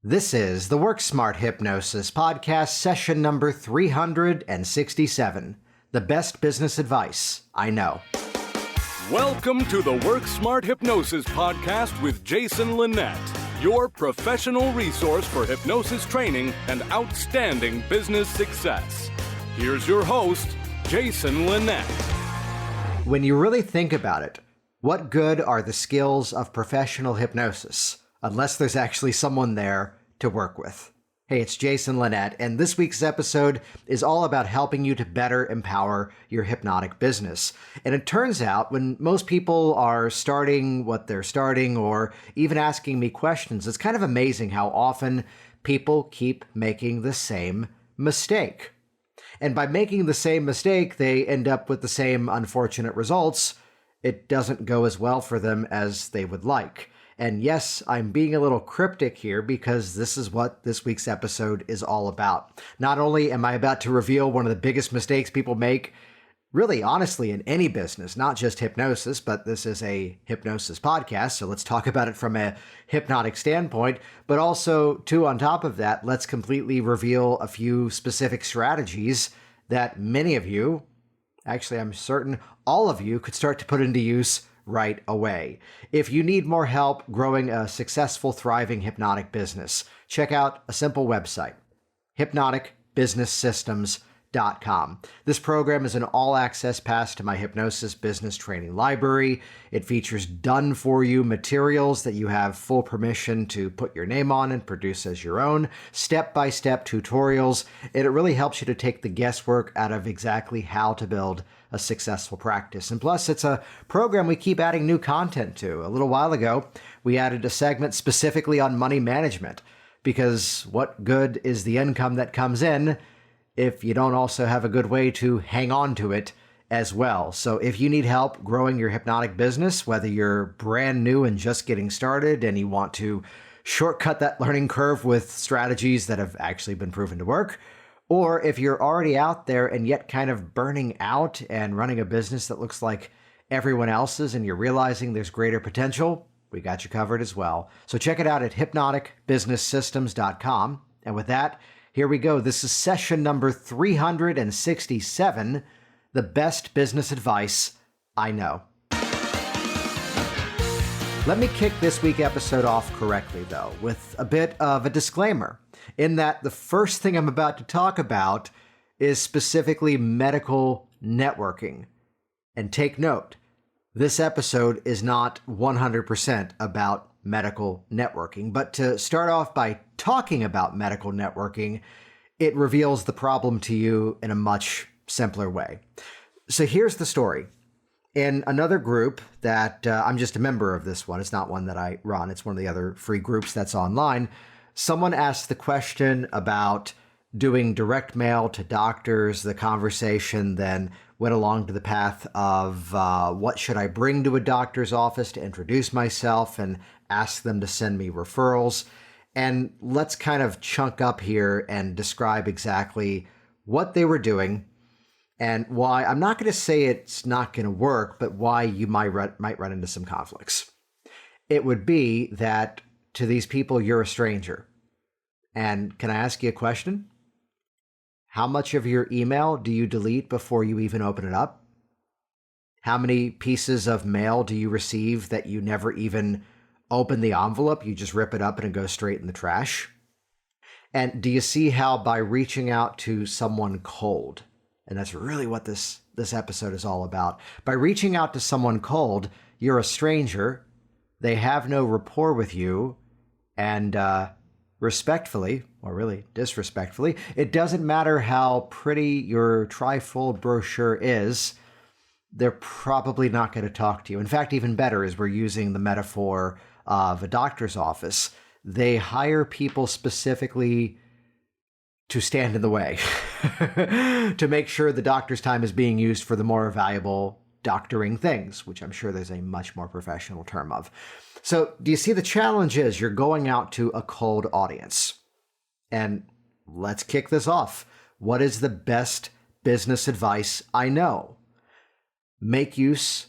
This is the Work Smart Hypnosis podcast, session number 367, the best business advice I know. Welcome to the Work Smart Hypnosis podcast with Jason Linett, your professional resource for hypnosis training and outstanding business success. Here's your host, Jason Linett. When you really think about it, what good are the skills of professional hypnosis unless there's actually someone there to work with? Hey, it's Jason Linett, and this week's episode is all about helping you to better empower your hypnotic business. And it turns out when most people are starting what they're starting or even asking me questions, it's kind of amazing how often people keep making the same mistake. And by making the same mistake, they end up with the same unfortunate results. It doesn't go as well for them as they would like. And yes, I'm being a little cryptic here because this is what this week's episode is all about. Not only am I about to reveal one of the biggest mistakes people make, really honestly, in any business, not just hypnosis, but this is a hypnosis podcast, so let's talk about it from a hypnotic standpoint, but also, too, on top of that, let's completely reveal a few specific strategies that many of you, actually, I'm certain all of you, could start to put into use right away. If you need more help growing a successful, thriving hypnotic business, check out a simple website, hypnoticbusinesssystems.com. This program is an all-access pass to my hypnosis business training library. It features done-for-you materials that you have full permission to put your name on and produce as your own, step-by-step tutorials, and it really helps you to take the guesswork out of exactly how to build a successful practice. And plus, it's a program we keep adding new content to. A little while ago, we added a segment specifically on money management, because what good is the income that comes in if you don't also have a good way to hang on to it as well? So if you need help growing your hypnotic business, whether you're brand new and just getting started and you want to shortcut that learning curve with strategies that have actually been proven to work, or if you're already out there and yet kind of burning out and running a business that looks like everyone else's and you're realizing there's greater potential, we got you covered as well. So check it out at hypnoticbusinesssystems.com. And with that, here we go. This is session number 367, the best business advice I know. Let me kick this week's episode off correctly, though, with a bit of a disclaimer, in that the first thing I'm about to talk about is specifically medical networking. And take note, this episode is not 100% about medical networking, but to start off by talking about medical networking, it reveals the problem to you in a much simpler way. So here's the story. In another group that I'm just a member of, this one, it's not one that I run, it's one of the other free groups that's online, someone asked the question about doing direct mail to doctors. The conversation then went along to the path of what should I bring to a doctor's office to introduce myself and ask them to send me referrals. And let's kind of chunk up here and describe exactly what they were doing and why. I'm not going to say it's not going to work, but why you might run into some conflicts. It would be that to these people, you're a stranger. And can I ask you a question? How much of your email do you delete before you even open it up? How many pieces of mail do you receive that you never even open the envelope? You just rip it up and it goes straight in the trash? And do you see how by reaching out to someone cold, and that's really what this episode is all about, by reaching out to someone cold, you're a stranger, they have no rapport with you, and respectfully, or really disrespectfully, it doesn't matter how pretty your trifold brochure is, they're probably not going to talk to you. In fact, even better is we're using the metaphor of a doctor's office. They hire people specifically to stand in the way, to make sure the doctor's time is being used for the more valuable doctoring things, which I'm sure there's a much more professional term of. So do you see the challenge is you're going out to a cold audience? And let's kick this off. What is the best business advice I know? Make use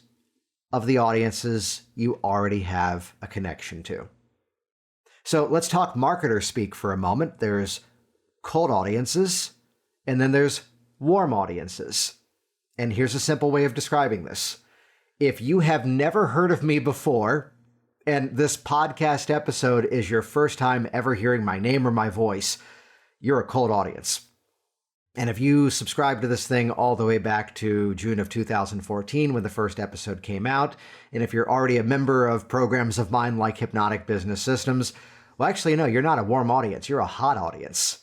of the audiences you already have a connection to. So let's talk marketer speak for a moment. There's cold audiences, and then there's warm audiences. And here's a simple way of describing this. If you have never heard of me before, and this podcast episode is your first time ever hearing my name or my voice, you're a cold audience. And if you subscribe to this thing all the way back to June of 2014 when the first episode came out, and if you're already a member of programs of mine like Hypnotic Business Systems, well, actually, no, you're not a warm audience. You're a hot audience.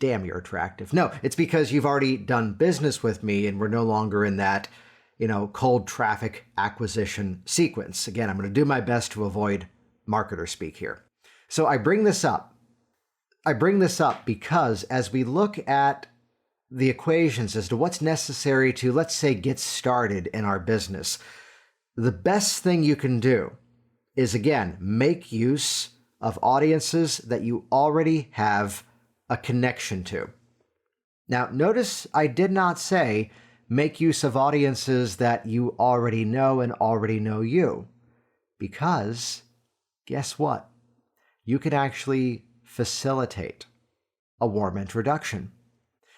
Damn, you're attractive. No, it's because you've already done business with me and we're no longer in that, cold traffic acquisition sequence. Again, I'm going to do my best to avoid marketer speak here. So I bring this up because as we look at the equations as to what's necessary to, let's say, get started in our business, the best thing you can do is, again, make use of audiences that you already have a connection to. Now, notice I did not say make use of audiences that you already know and already know you, because guess what? You can actually facilitate a warm introduction.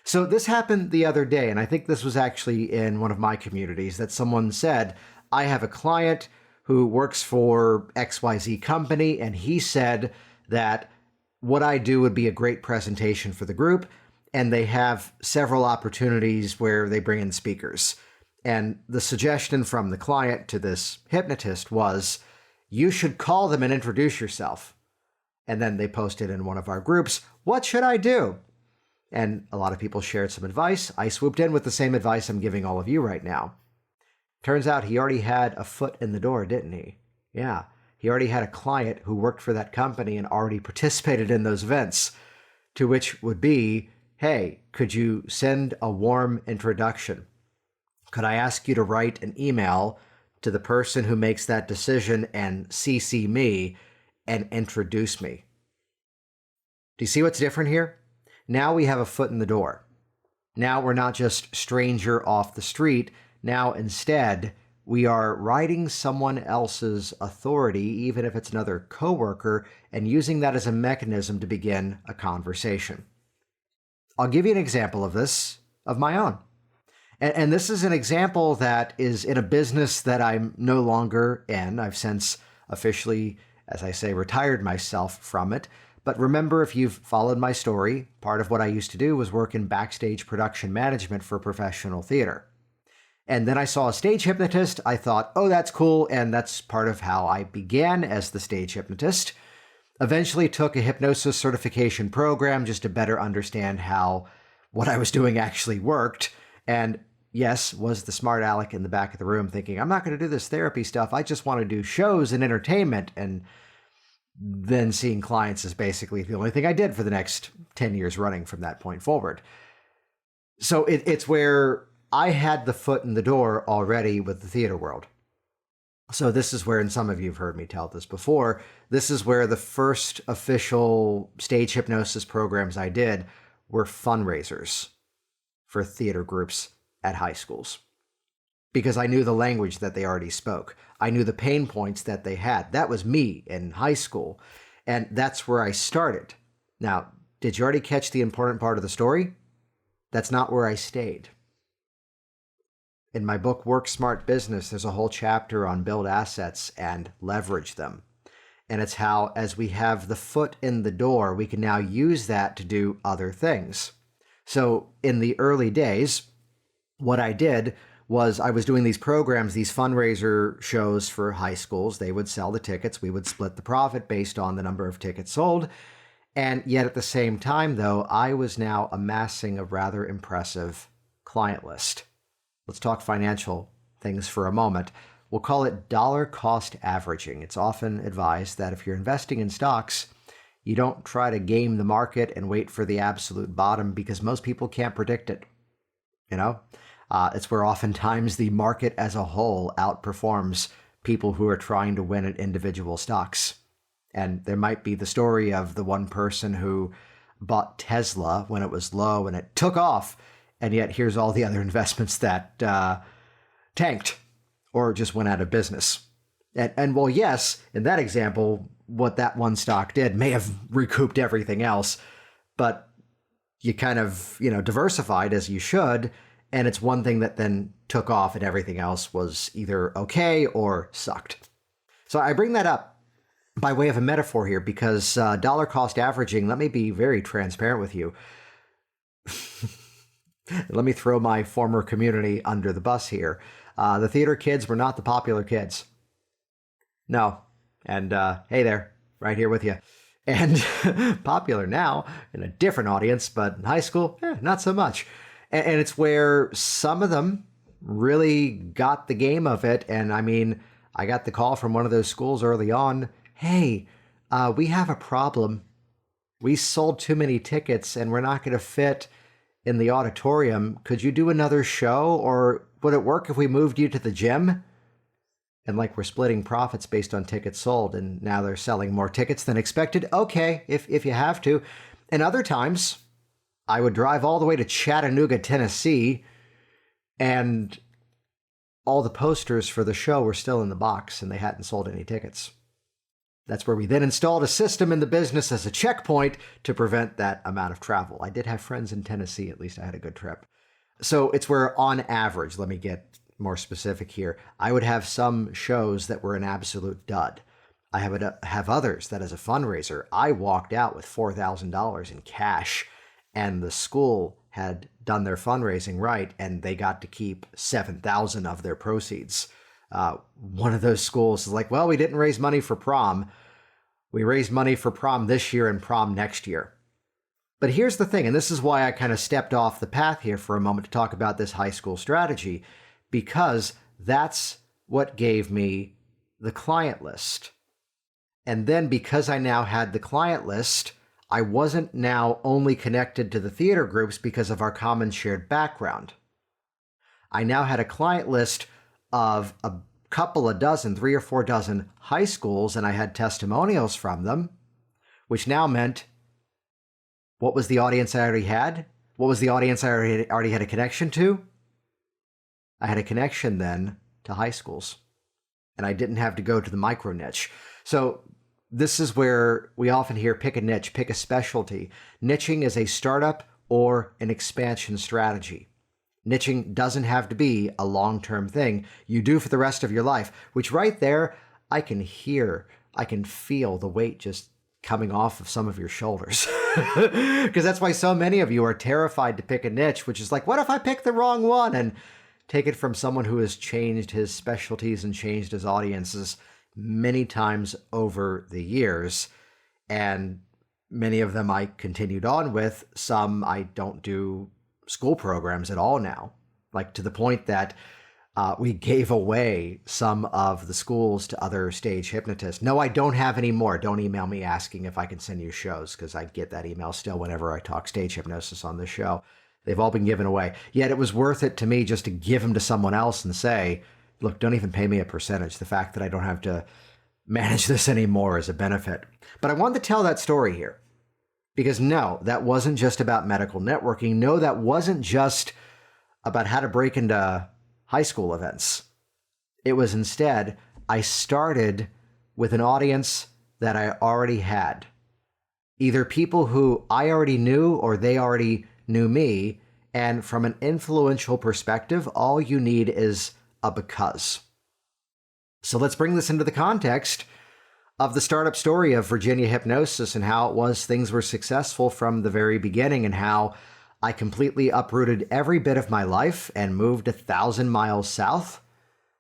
So this happened the other day, and I think this was actually in one of my communities, that someone said, I have a client who works for XYZ company, and he said that what I do would be a great presentation for the group, and they have several opportunities where they bring in speakers. And the suggestion from the client to this hypnotist was, you should call them and introduce yourself. And then they posted in one of our groups, what should I do? And a lot of people shared some advice. I swooped in with the same advice I'm giving all of you right now. Turns out he already had a foot in the door, didn't he? Yeah, he already had a client who worked for that company and already participated in those events, to which would be, hey, could you send a warm introduction? Could I ask you to write an email to the person who makes that decision and CC me and introduce me? Do you see what's different here? Now we have a foot in the door. Now we're not just stranger off the street. Now instead, we are riding someone else's authority, even if it's another coworker, and using that as a mechanism to begin a conversation. I'll give you an example of this, of my own. And this is an example that is in a business that I'm no longer in. I've since officially, as I say, retired myself from it. But remember, if you've followed my story, part of what I used to do was work in backstage production management for professional theater. And then I saw a stage hypnotist. I thought, oh, that's cool. And that's part of how I began as the stage hypnotist. Eventually took a hypnosis certification program just to better understand how what I was doing actually worked. And yes, was the smart aleck in the back of the room thinking, I'm not going to do this therapy stuff. I just want to do shows and entertainment. And then seeing clients is basically the only thing I did for the next 10 years running from that point forward. So it's where I had the foot in the door already with the theater world. So this is where, and some of you have heard me tell this before, this is where the first official stage hypnosis programs I did were fundraisers for theater groups at high schools. Because I knew the language that they already spoke. I knew the pain points that they had. That was me in high school. And that's where I started. Now, did you already catch the important part of the story? That's not where I stayed. In my book, Work Smart Business, there's a whole chapter on build assets and leverage them. And it's how, as we have the foot in the door, we can now use that to do other things. So in the early days, what I did was I was doing these programs, these fundraiser shows for high schools. They would sell the tickets. We would split the profit based on the number of tickets sold. And yet at the same time, though, I was now amassing a rather impressive client list. Let's talk financial things for a moment. We'll call it dollar cost averaging. It's often advised that if you're investing in stocks, you don't try to game the market and wait for the absolute bottom because most people can't predict it. It's where oftentimes the market as a whole outperforms people who are trying to win at individual stocks. And there might be the story of the one person who bought Tesla when it was low and it took off. And yet here's all the other investments that tanked or just went out of business. And well, yes, in that example, what that one stock did may have recouped everything else, but you kind of, diversified as you should. And it's one thing that then took off and everything else was either okay or sucked. So I bring that up by way of a metaphor here because dollar cost averaging, let me be very transparent with you. Let me throw my former community under the bus here. The theater kids were not the popular kids. No. And hey there, right here with you. And popular now in a different audience, but in high school, not so much. And it's where some of them really got the game of it. And I mean, I got the call from one of those schools early on. Hey, we have a problem. We sold too many tickets and we're not going to fit in the auditorium. Could you do another show, or would it work if we moved you to the gym? And like we're splitting profits based on tickets sold, and now they're selling more tickets than expected. Okay, if you have to. And other times, I would drive all the way to Chattanooga, Tennessee, and all the posters for the show were still in the box and they hadn't sold any tickets. That's where we then installed a system in the business as a checkpoint to prevent that amount of travel. I did have friends in Tennessee. At least I had a good trip. So it's where, on average, let me get more specific here, I would have some shows that were an absolute dud. I would have others that, as a fundraiser, I walked out with $4,000 in cash, and the school had done their fundraising right, and they got to keep $7,000 of their proceeds. One of those schools is like, well, we didn't raise money for prom. We raised money for prom this year and prom next year. But here's the thing, and this is why I kind of stepped off the path here for a moment to talk about this high school strategy, because that's what gave me the client list. And then because I now had the client list, I wasn't now only connected to the theater groups because of our common shared background. I now had a client list of a couple of dozen, 3 or 4 dozen high schools, and I had testimonials from them, which now meant, what was the audience I already had? What was the audience I already had a connection to? I had a connection then to high schools, and I didn't have to go to the micro niche. So this is where we often hear pick a niche, pick a specialty. Niching is a startup or an expansion strategy. Niching doesn't have to be a long-term thing. You do for the rest of your life, which right there, I can feel the weight just coming off of some of your shoulders. Because that's why so many of you are terrified to pick a niche, which is like, what if I pick the wrong one? And take it from someone who has changed his specialties and changed his audiences many times over the years. And many of them I continued on with. Some I don't do school programs at all now, like to the point that we gave away some of the schools to other stage hypnotists. No, I don't have any more. Don't email me asking if I can send you shows, because I get that email still whenever I talk stage hypnosis on the show. They've all been given away. Yet it was worth it to me just to give them to someone else and say, look, don't even pay me a percentage. The fact that I don't have to manage this anymore is a benefit. But I wanted to tell that story here. Because no, that wasn't just about medical networking. No, that wasn't just about how to break into high school events. It was instead, I started with an audience that I already had. Either people who I already knew or they already knew me. And from an influential perspective, all you need is a because. So let's bring this into the context of the startup story of Virginia Hypnosis and how it was things were successful from the very beginning, and how I completely uprooted every bit of my life and moved 1,000 miles south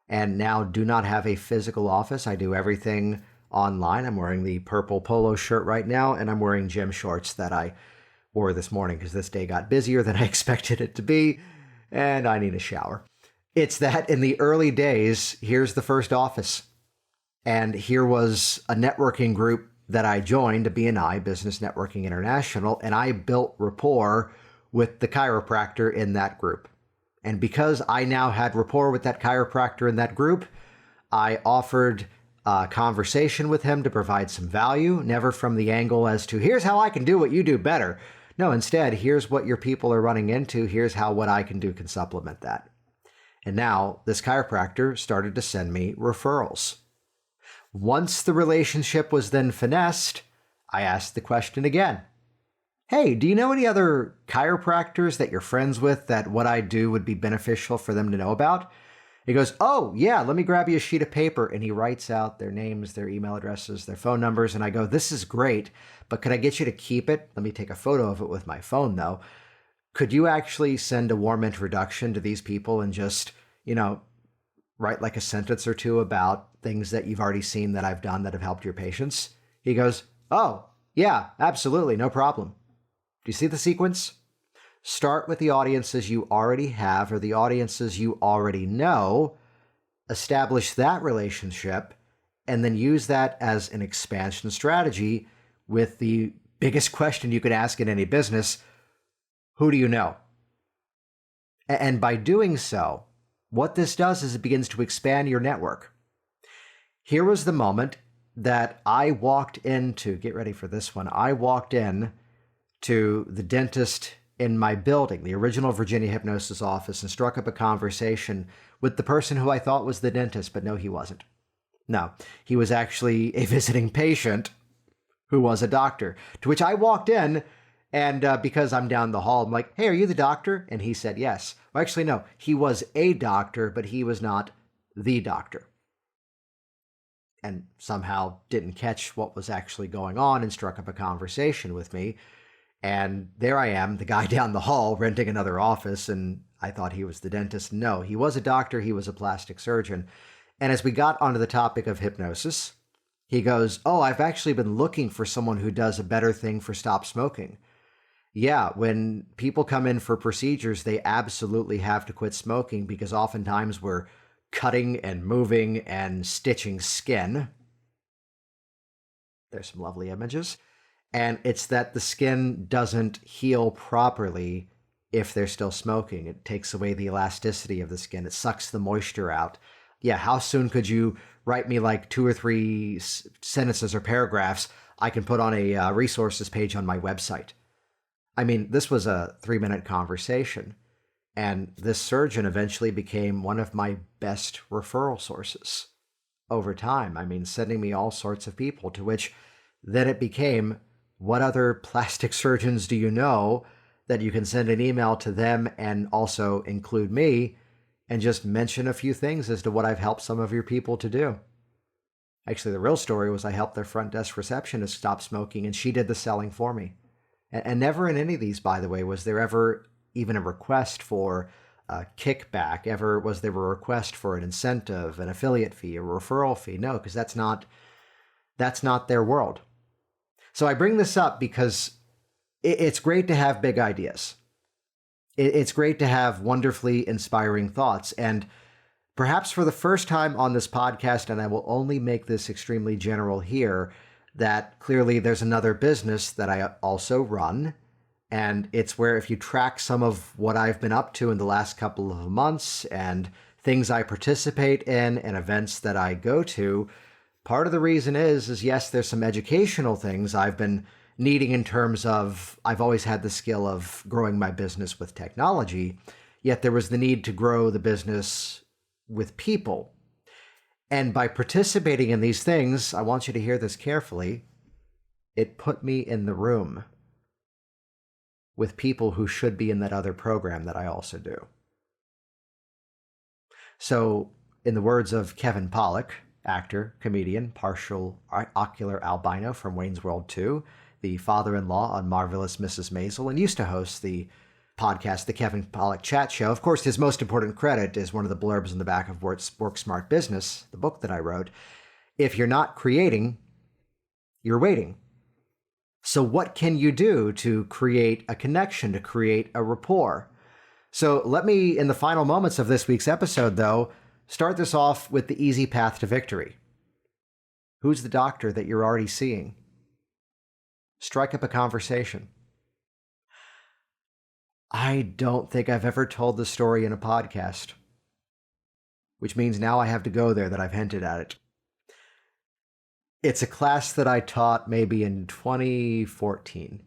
and now do not have a physical office. I do everything online. I'm wearing the purple polo shirt right now, and I'm wearing gym shorts that I wore this morning because this day got busier than I expected it to be, and I need a shower. It's that in the early days, here's the first office. And here was a networking group that I joined, a BNI, Business Networking International, and I built rapport with the chiropractor in that group. And because I now had rapport with that chiropractor in that group, I offered a conversation with him to provide some value, never from the angle as to, here's how I can do what you do better. No, instead, here's what your people are running into. Here's how what I can do can supplement that. And now this chiropractor started to send me referrals. Once the relationship was then finessed, I asked the question again. Hey, do you know any other chiropractors that you're friends with that what I do would be beneficial for them to know about? He goes, oh, yeah, let me grab you a sheet of paper. And he writes out their names, their email addresses, their phone numbers. And I go, this is great, but could I get you to keep it? Let me take a photo of it with my phone, though. Could you actually send a warm introduction to these people and just, write like a sentence or two about things that you've already seen that I've done that have helped your patients? He goes, oh, yeah, absolutely, no problem. Do you see the sequence? Start with the audiences you already have or the audiences you already know, establish that relationship, and then use that as an expansion strategy with the biggest question you could ask in any business: who do you know? And by doing so, what this does is it begins to expand your network. Here was the moment that I walked into, get ready for this one, I walked in to the dentist in my building, the original Virginia Hypnosis office, and struck up a conversation with the person who I thought was the dentist, but no, he wasn't. No, he was actually a visiting patient who was a doctor, to which I walked in, and because I'm down the hall, I'm like, hey, are you the doctor? And he said yes. Well, actually, no, he was a doctor, but he was not the doctor. And somehow didn't catch what was actually going on and struck up a conversation with me. And there I am, the guy down the hall renting another office, and I thought he was the dentist. No, he was a doctor, he was a plastic surgeon. And as we got onto the topic of hypnosis, he goes, oh, I've actually been looking for someone who does a better thing for stop smoking. Yeah, when people come in for procedures, they absolutely have to quit smoking because oftentimes we're cutting and moving and stitching skin. There's some lovely images. And it's that the skin doesn't heal properly if they're still smoking. It takes away the elasticity of the skin. It sucks the moisture out. Yeah, how soon could you write me like 2 or 3 sentences or paragraphs I can put on a resources page on my website? I mean, this was a 3-minute conversation, and this surgeon eventually became one of my best referral sources over time. I mean, sending me all sorts of people, to which then it became, what other plastic surgeons do you know that you can send an email to them and also include me and just mention a few things as to what I've helped some of your people to do? Actually, the real story was I helped their front desk receptionist stop smoking, and she did the selling for me. And never in any of these, by the way, was there ever even a request for a kickback, ever was there a request for an incentive, an affiliate fee, a referral fee. No, because that's not their world. So I bring this up because it's great to have big ideas. It's great to have wonderfully inspiring thoughts. And perhaps for the first time on this podcast, and I will only make this extremely general here, that clearly there's another business that I also run. And it's where if you track some of what I've been up to in the last couple of months and things I participate in and events that I go to, part of the reason is yes, there's some educational things I've been needing in terms of I've always had the skill of growing my business with technology, yet there was the need to grow the business with people. And by participating in these things, I want you to hear this carefully, it put me in the room with people who should be in that other program that I also do. So, in the words of Kevin Pollak, actor, comedian, partial ocular albino from Wayne's World 2, the father-in-law on Marvelous Mrs. Maisel, and used to host the podcast, The Kevin Pollak Chat Show. Of course, his most important credit is one of the blurbs in the back of Work Smart Business, the book that I wrote. If you're not creating, you're waiting. So what can you do to create a connection, to create a rapport? So let me, in the final moments of this week's episode, though, start this off with the easy path to victory. Who's the doctor that you're already seeing? Strike up a conversation. I don't think I've ever told this story in a podcast, which means now I have to go there that I've hinted at it. It's a class that I taught maybe in 2014.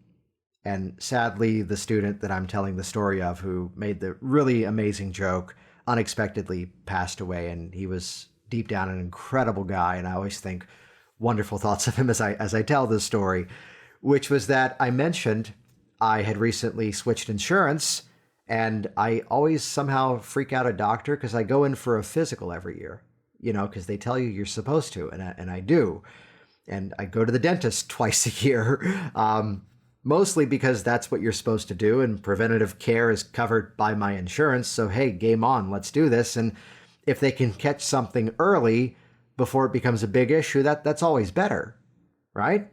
And sadly, the student that I'm telling the story of who made the really amazing joke unexpectedly passed away. And he was deep down an incredible guy. And I always think, wonderful thoughts of him as I tell this story, which was that I mentioned I had recently switched insurance, and I always somehow freak out a doctor because I go in for a physical every year, because they tell you you're supposed to, and I do. And I go to the dentist twice a year, mostly because that's what you're supposed to do, and preventative care is covered by my insurance. So, hey, game on, let's do this. And if they can catch something early before it becomes a big issue, that's always better, right?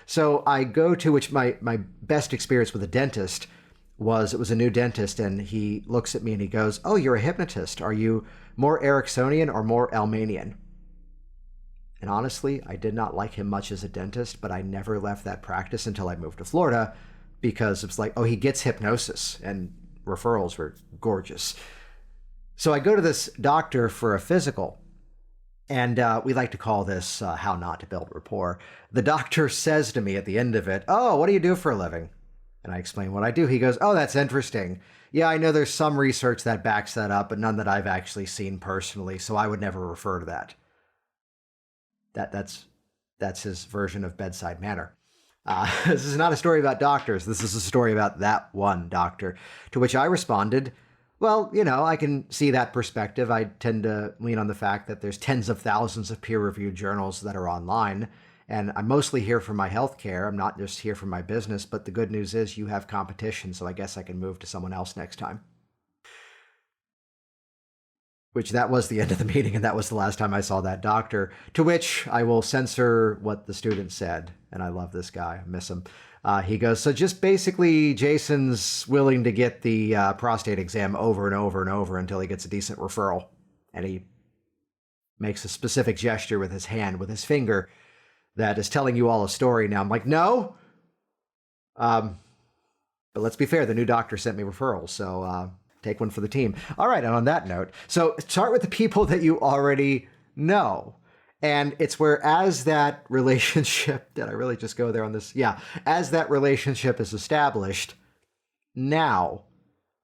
So I go to, which my best experience with a dentist was, it was a new dentist, and he looks at me and he goes, "Oh, you're a hypnotist. Are you more Ericksonian or more Elmanian?" And honestly, I did not like him much as a dentist, but I never left that practice until I moved to Florida, because it's like, oh, he gets hypnosis, and referrals were gorgeous. So I go to this doctor for a physical, and we like to call this how not to build rapport. The doctor says to me at the end of it, "Oh, what do you do for a living?" And I explain what I do. He goes, "Oh, that's interesting. Yeah, I know there's some research that backs that up, but none that I've actually seen personally, so I would never refer to that." That's his version of bedside manner. This is not a story about doctors. This is a story about that one doctor. To which I responded, "Well, I can see that perspective. I tend to lean on the fact that there's tens of thousands of peer-reviewed journals that are online, and I'm mostly here for my healthcare. I'm not just here for my business, but the good news is you have competition, so I guess I can move to someone else next time." Which that was the end of the meeting, and that was the last time I saw that doctor, to which I will censor what the student said. And I love this guy. I miss him. He goes, "So just basically Jason's willing to get the prostate exam over and over and over until he gets a decent referral." And he makes a specific gesture with his hand, with his finger, that is telling you all a story. Now I'm like, no. But let's be fair. The new doctor sent me referrals. So take one for the team. All right. And on that note, so start with the people that you already know. And it's where, as that relationship, did I really just go there on this? Yeah. As that relationship is established, now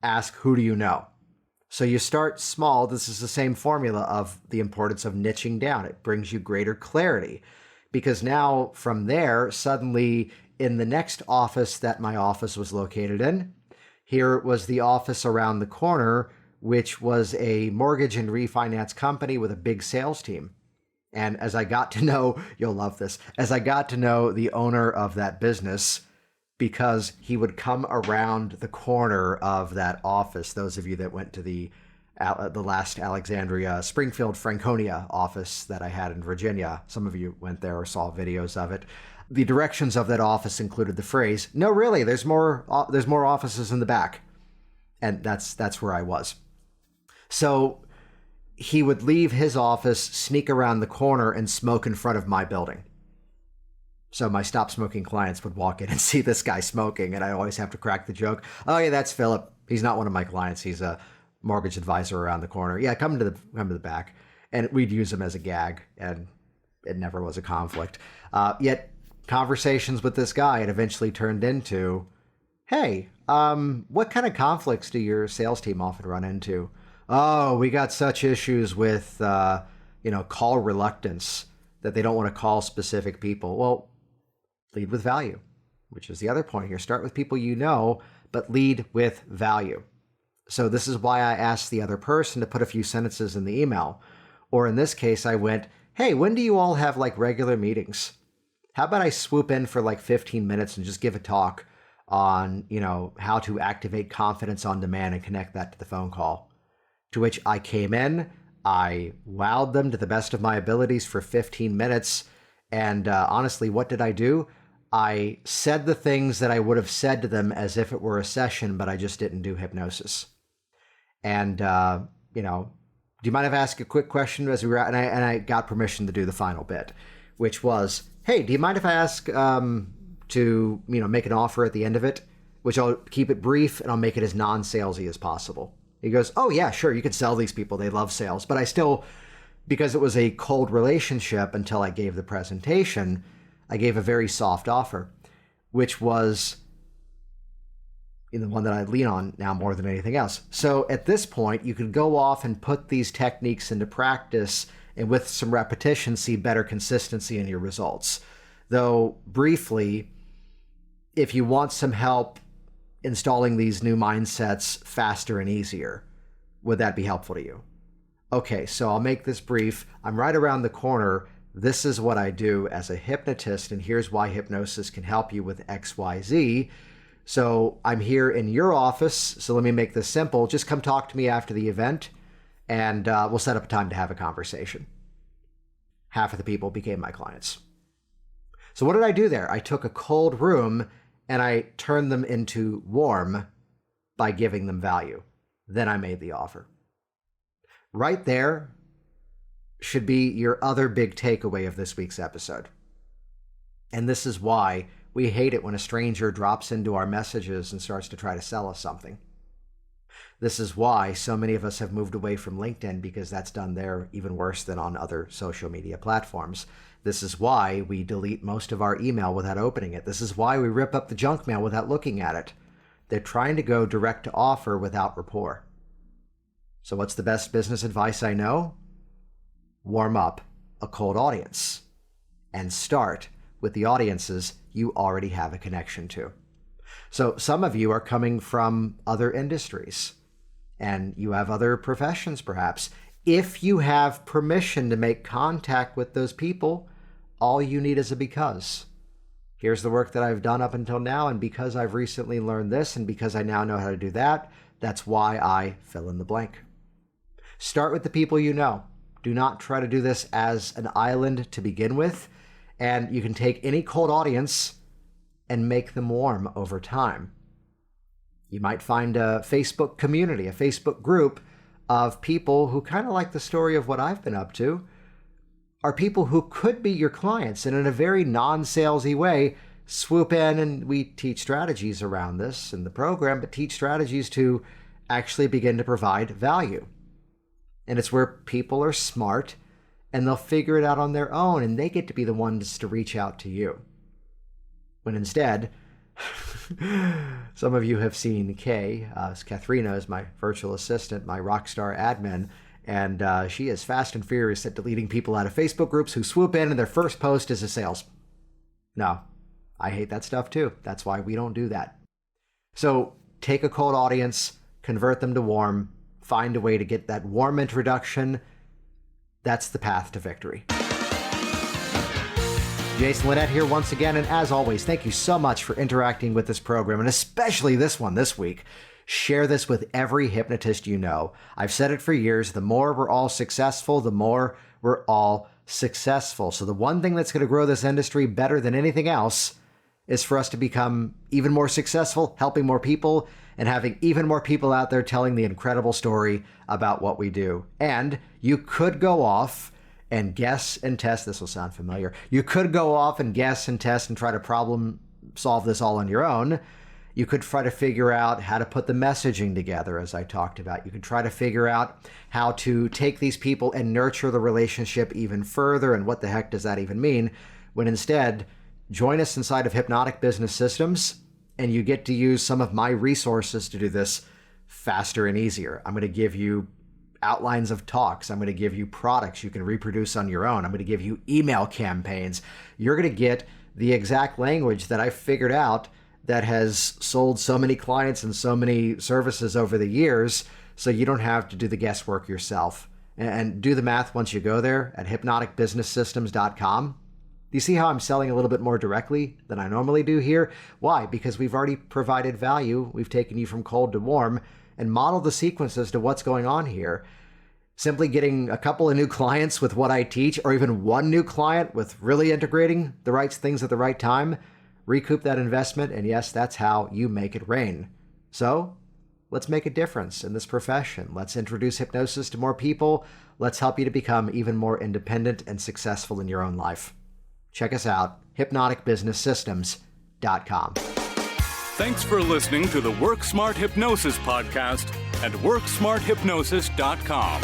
ask, who do you know? So you start small. This is the same formula of the importance of niching down. It brings you greater clarity, because now from there, suddenly in the next office that my office was located in, here was the office around the corner, which was a mortgage and refinance company with a big sales team. And as I got to know, you'll love this, as I got to know the owner of that business, because he would come around the corner of that office. Those of you that went to the last Alexandria, Springfield, Franconia office that I had in Virginia, some of you went there or saw videos of it. The directions of that office included the phrase, "No, really, there's more offices in the back." And that's where I was. So he would leave his office, sneak around the corner, and smoke in front of my building. So my stop smoking clients would walk in and see this guy smoking, and I always have to crack the joke. "Oh yeah, that's Philip. He's not one of my clients. He's a mortgage advisor around the corner. Yeah, come to the back." And we'd use him as a gag, and it never was a conflict. Yet conversations with this guy, it eventually turned into, "Hey, what kind of conflicts do your sales team often run into?" "Oh, we got such issues with, call reluctance, that they don't want to call specific people." Well, lead with value, which is the other point here. Start with people you know, but lead with value. So this is why I asked the other person to put a few sentences in the email. Or in this case, I went, "Hey, when do you all have regular meetings? How about I swoop in for 15 minutes and just give a talk on, how to activate confidence on demand and connect that to the phone call?" To which I came in, I wowed them to the best of my abilities for 15 minutes. And honestly, what did I do? I said the things that I would have said to them as if it were a session, but I just didn't do hypnosis. And, do you mind if I ask a quick question as we were at, and I got permission to do the final bit, which was, "Hey, do you mind if I ask to, make an offer at the end of it?" Which I'll keep it brief and I'll make it as non-salesy as possible. He goes, "Oh yeah, sure. You can sell these people. They love sales." But I still, because it was a cold relationship until I gave the presentation, I gave a very soft offer, which was the one that I lean on now more than anything else. So at this point, you can go off and put these techniques into practice and with some repetition, see better consistency in your results. Though, briefly, if you want some help installing these new mindsets faster and easier, would that be helpful to you? Okay, so I'll make this brief. I'm right around the corner. This is what I do as a hypnotist, and here's why hypnosis can help you with XYZ. So I'm here in your office, so let me make this simple. Just come talk to me after the event, and we'll set up a time to have a conversation. Half of the people became my clients. So what did I do there? I took a cold room and I turned them into warm by giving them value. Then I made the offer. Right there should be your other big takeaway of this week's episode. And this is why we hate it when a stranger drops into our messages and starts to try to sell us something. This is why so many of us have moved away from LinkedIn, because that's done there even worse than on other social media platforms. This is why we delete most of our email without opening it. This is why we rip up the junk mail without looking at it. They're trying to go direct to offer without rapport. So what's the best business advice I know? Warm up a cold audience and start with the audiences you already have a connection to. So some of you are coming from other industries and you have other professions perhaps. If you have permission to make contact with those people, all you need is a because. Here's the work that I've done up until now, and because I've recently learned this and because I now know how to do that, that's why I fill in the blank. Start with the people you know. Do not try to do this as an island to begin with, and you can take any cold audience and make them warm over time. You might find a Facebook community, a Facebook group of people who kind of like the story of what I've been up to, are people who could be your clients, and in a very non-salesy way, swoop in, and we teach strategies around this in the program, but teach strategies to actually begin to provide value. And it's where people are smart and they'll figure it out on their own, and they get to be the ones to reach out to you. When instead, some of you have seen Kay. Katharina is my virtual assistant, my rock star admin, and she is fast and furious at deleting people out of Facebook groups who swoop in and their first post is a sales. No, I hate that stuff too. That's why we don't do that. So take a cold audience, convert them to warm, find a way to get that warm introduction. That's the path to victory. Jason Linett here once again, and as always, thank you so much for interacting with this program, and especially this one this week. Share this with every hypnotist you know. I've said it for years, the more we're all successful, the more we're all successful. So the one thing that's going to grow this industry better than anything else is for us to become even more successful, helping more people, and having even more people out there telling the incredible story about what we do. And you could go off and guess and test. This will sound familiar. You could go off and guess and test and try to problem solve this all on your own. You could try to figure out how to put the messaging together, as I talked about. You could try to figure out how to take these people and nurture the relationship even further, and what the heck does that even mean? When instead, join us inside of Hypnotic Business Systems, and you get to use some of my resources to do this faster and easier. I'm going to give you outlines of talks. I'm going to give you products you can reproduce on your own. I'm going to give you email campaigns. You're going to get the exact language that I figured out that has sold so many clients and so many services over the years, so you don't have to do the guesswork yourself. And do the math once you go there at hypnoticbusinesssystems.com. Do you see how I'm selling a little bit more directly than I normally do here? Why? Because we've already provided value. We've taken you from cold to warm and modeled the sequence as to what's going on here. Simply getting a couple of new clients with what I teach, or even one new client with really integrating the right things at the right time, recoup that investment, and yes, that's how you make it rain. So let's make a difference in this profession. Let's introduce hypnosis to more people. Let's help you to become even more independent and successful in your own life. Check us out, hypnoticbusinesssystems.com. Thanks for listening to the Work Smart Hypnosis podcast at WorkSmartHypnosis.com.